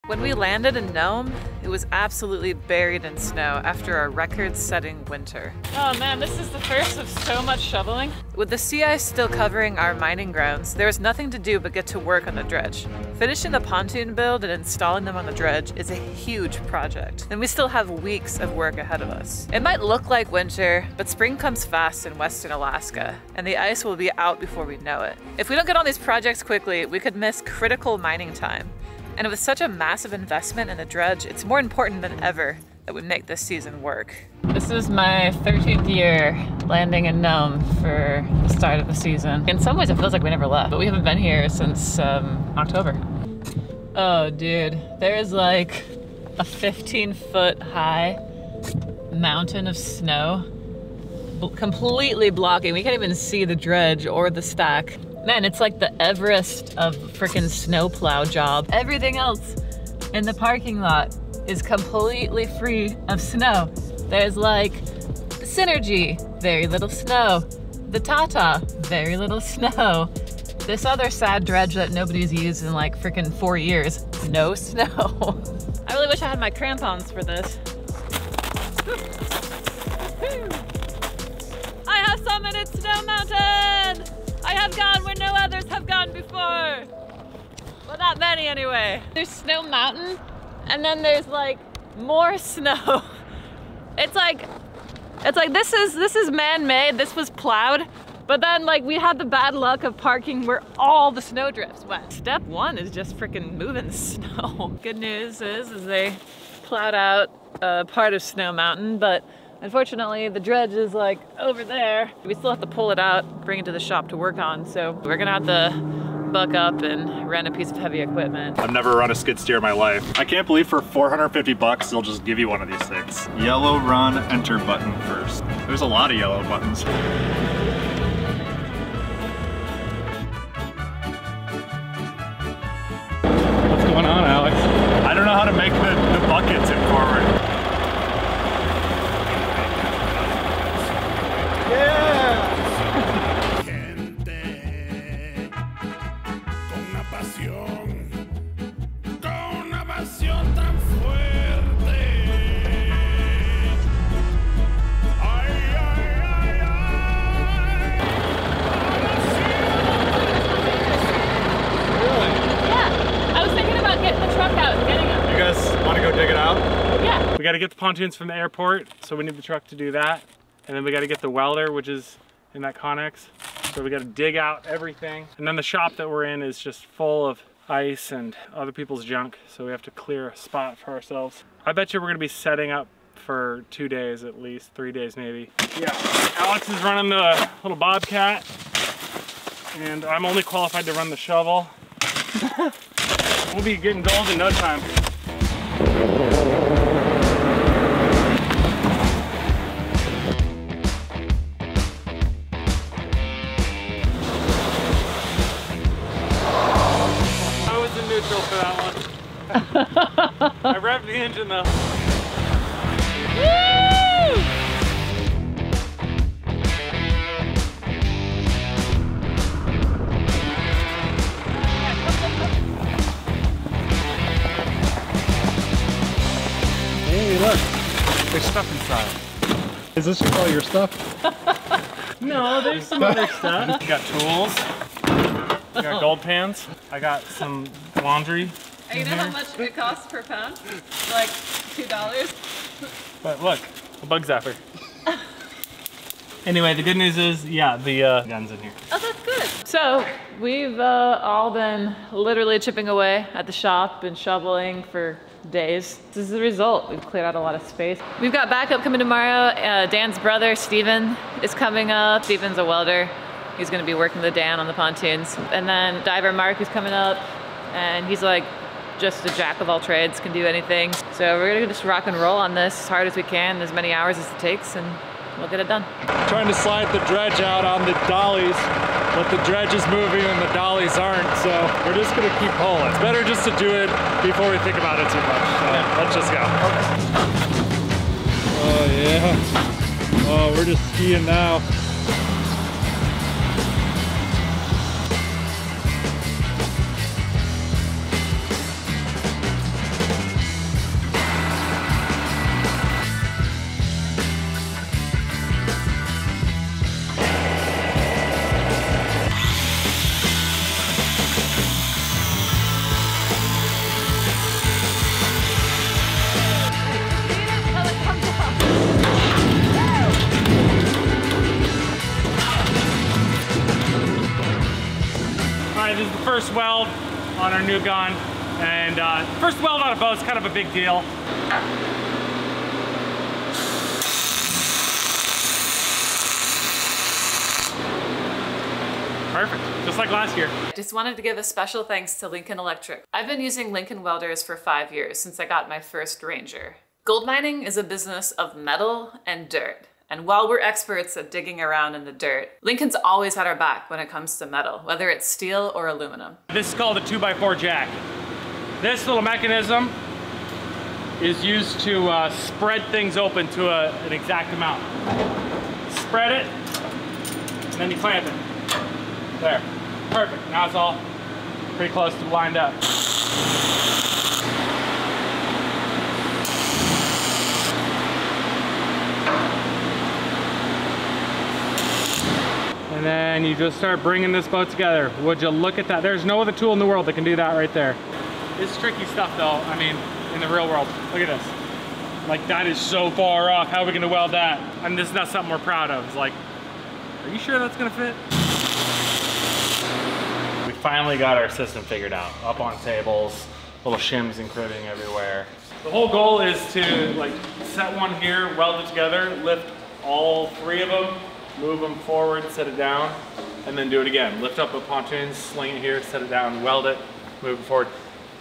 When we landed in Nome, it was absolutely buried in snow after our record-setting winter. Oh man, this is the first of so much shoveling. With the sea ice still covering our mining grounds, there was nothing to do but get to work on the dredge. Finishing the pontoon build and installing them on the dredge is a huge project, and we still have weeks of work ahead of us. It might look like winter, but spring comes fast in western Alaska, and the ice will be out before we know it. If we don't get on these projects quickly, we could miss critical mining time. And with such a massive investment in the dredge, it's more important than ever that we make this season work. This is my 13th year landing in Nome for the start of the season. In some ways it feels like we never left, but we haven't been here since October. Oh dude, there's like a 15-foot high mountain of snow completely blocking. We can't even see the dredge or the stack. Man, it's like the Everest of freaking snowplow job. Everything else in the parking lot is completely free of snow. There's like the Synergy, very little snow. The Tata, very little snow. This other sad dredge that nobody's used in like freaking 4 years, no snow. I really wish I had my crampons for this. I have summited Snow Mountain! I have gone where no others have gone before. Well, not many anyway. There's Snow Mountain, and then there's like more snow. It's like this is man-made. This was plowed, but then like we had the bad luck of parking where all the snow drifts went. Step one is just freaking moving the snow. Good news is they plowed out part of Snow Mountain, but unfortunately, the dredge is like over there. We still have to pull it out, bring it to the shop to work on, so we're gonna have to buck up and rent a piece of heavy equipment. I've never run a skid steer in my life. I can't believe for 450 bucks, they'll just give you one of these things. Yellow run, enter button first. There's a lot of yellow buttons. What's going on, Alex? I don't know how to make the buckets in forward. We got to get the pontoons from the airport, so we need the truck to do that. And then we got to get the welder, which is in that Connex. So we got to dig out everything. And then the shop that we're in is just full of ice and other people's junk. So we have to clear a spot for ourselves. I bet you we're going to be setting up for 2 days at least, 3 days maybe. Yeah, Alex is running the little Bobcat. And I'm only qualified to run the shovel. We'll be getting gold in no time. Neutral for that one. I revved the engine though. Woo! Hey, look. There's stuff inside. Is this all your stuff? No, there's some other stuff. You got tools. I got gold pans. I got some laundry. You know how much it costs per pound? Like $2. But look, a bug zapper. Anyway, the good news is, yeah, the gun's in here. Oh, that's good. So we've all been literally chipping away at the shop and shoveling for days. This is the result. We've cleared out a lot of space. We've got backup coming tomorrow. Dan's brother, Steven, is coming up. Steven's a welder. He's gonna be working with Dan on the pontoons. And then diver Mark is coming up, and he's like just a jack of all trades, can do anything. So we're gonna just rock and roll on this as hard as we can, as many hours as it takes, and we'll get it done. Trying to slide the dredge out on the dollies, but the dredge is moving and the dollies aren't, so we're just gonna keep pulling. It's better just to do it before we think about it too much. So let's just go. Oh yeah. Oh, we're just skiing now. first weld on our new gun, and first weld on a boat is kind of a big deal. Perfect, just like last year. I just wanted to give a special thanks to Lincoln Electric. I've been using Lincoln welders for 5 years since I got my first Ranger. Gold mining is a business of metal and dirt. And while we're experts at digging around in the dirt, Lincoln's always had our back when it comes to metal, whether it's steel or aluminum. This is called a 2x4 jack. This little mechanism is used to spread things open to an exact amount. Spread it, and then you clamp it. There, perfect. Now it's all pretty close to lined up. And then you just start bringing this boat together. Would you look at that? There's no other tool in the world that can do that right there. It's tricky stuff though, I mean, in the real world. Look at this. Like, that is so far off. How are we gonna weld that? I mean, this is not something we're proud of. It's like, are you sure that's gonna fit? We finally got our system figured out. Up on tables, little shims and cribbing everywhere. The whole goal is to like set one here, weld it together, lift all 3 of them, move them forward, set it down, and then do it again. Lift up a pontoon, sling it here, set it down, weld it, move it forward.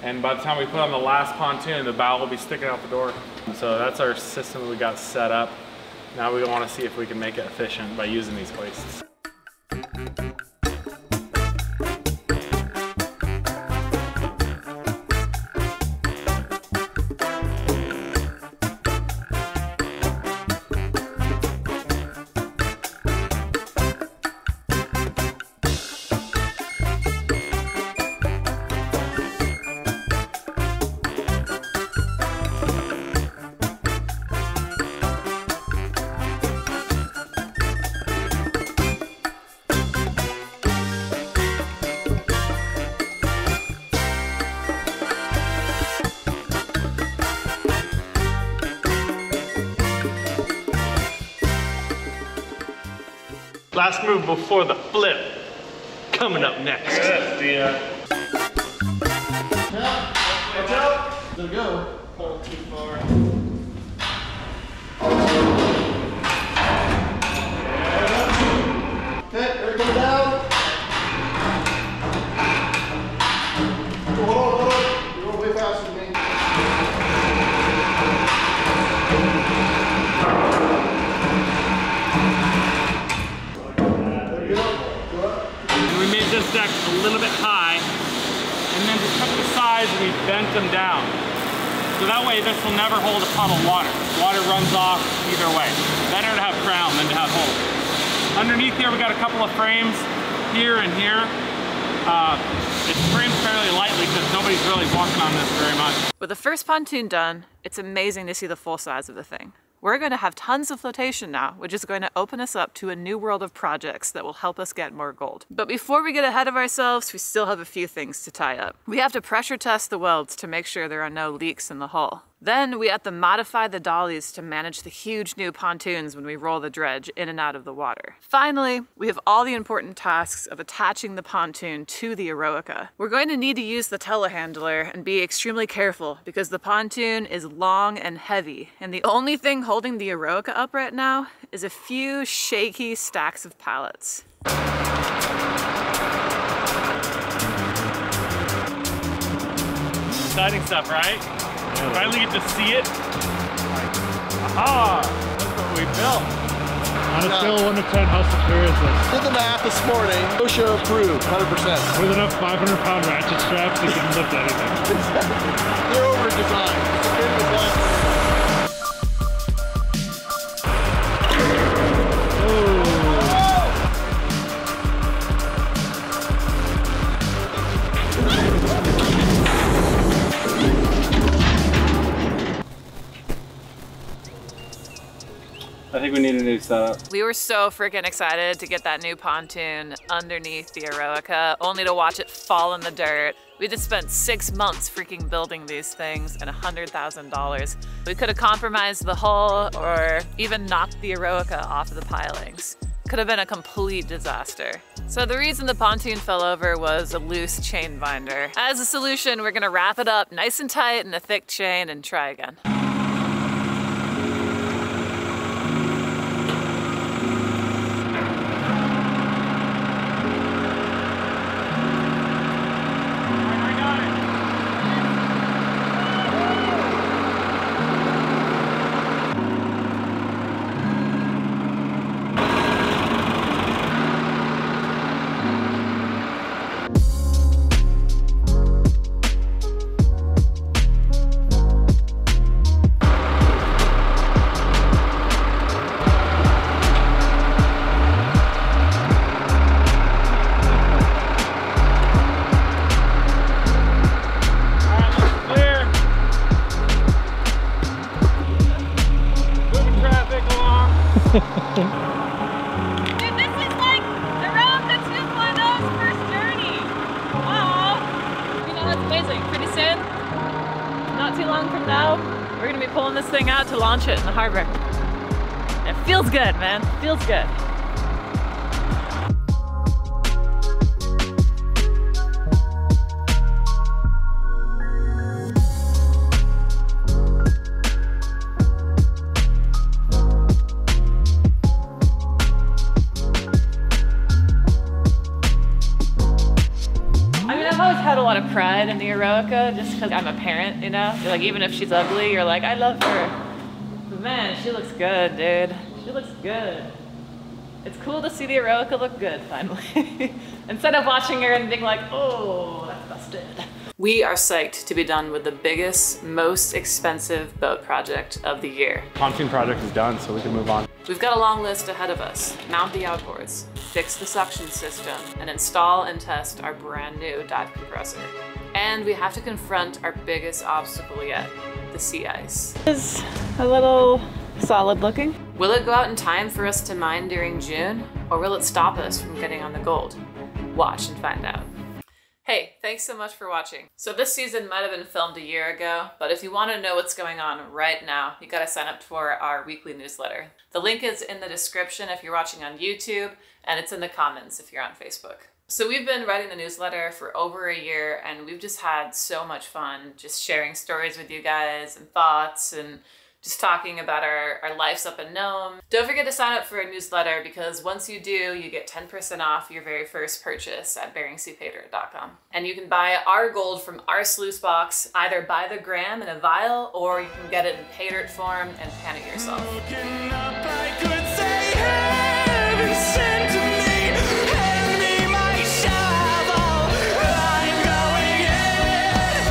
And by the time we put on the last pontoon, the bow will be sticking out the door. So that's our system that we got set up. Now we want to see if we can make it efficient by using these hoists. Last move before the flip. Coming up next. Yeah. Watch out! There we go. Pull too far. Okay, ready to come down. Hold on. You're going way faster than me. There you go. Go up. And we made this deck a little bit high, and then to cut the sides, we bent them down. So that way this will never hold a puddle of water. Water runs off either way. Better to have crown than to have holes. Underneath here we got a couple of frames here and here. It's framed fairly lightly because nobody's really working on this very much. With the first pontoon done, it's amazing to see the full size of the thing. We're going to have tons of flotation now, which is going to open us up to a new world of projects that will help us get more gold. But before we get ahead of ourselves, we still have a few things to tie up. We have to pressure test the welds to make sure there are no leaks in the hull. Then we have to modify the dollies to manage the huge new pontoons when we roll the dredge in and out of the water. Finally, we have all the important tasks of attaching the pontoon to the Eroica. We're going to need to use the telehandler and be extremely careful because the pontoon is long and heavy, and the only thing holding the Eroica up right now is a few shaky stacks of pallets. Exciting stuff, right? Finally get to see it. Aha! Look what we built. On a scale of 1 to 10, how secure is this? Did the math this morning. OSHA approved, 100%. With enough 500-pound ratchet straps, you can lift anything. They're over designed. It's a good design. I think we need a new setup. We were so freaking excited to get that new pontoon underneath the Eroica, only to watch it fall in the dirt. We just spent 6 months freaking building these things and $100,000. We could have compromised the hull or even knocked the Eroica off of the pilings. Could have been a complete disaster. So the reason the pontoon fell over was a loose chain binder. As a solution, we're gonna wrap it up nice and tight in a thick chain and try again. Dude, this is like around the 2.0's first journey. Wow. You know, that's amazing. Pretty soon, not too long from now, we're gonna be pulling this thing out to launch it in the harbor. It feels good, man. It feels good. Had a lot of pride in the Eroica just because I'm a parent, you know? Like, even if she's ugly, you're like, I love her. But man, she looks good, dude. She looks good. It's cool to see the Eroica look good, finally. Instead of watching her and being like, oh, that's busted. We are psyched to be done with the biggest, most expensive boat project of the year. Pontoon project is done, so we can move on. We've got a long list ahead of us. Mount the outboards, fix the suction system, and install and test our brand new dive compressor. And we have to confront our biggest obstacle yet, the sea ice. It's a little solid looking. Will it go out in time for us to mine during June, or will it stop us from getting on the gold? Watch and find out. Hey, thanks so much for watching. So this season might have been filmed a year ago, but if you want to know what's going on right now, you gotta sign up for our weekly newsletter. The link is in the description if you're watching on YouTube, and it's in the comments if you're on Facebook. So we've been writing the newsletter for over a year, and we've just had so much fun just sharing stories with you guys and thoughts and just talking about our lives up in Nome. Don't forget to sign up for our newsletter because once you do, you get 10% off your very first purchase at BeringSeaPater.com. And you can buy our gold from our sluice box either by the gram in a vial, or you can get it in patered form and pan it yourself.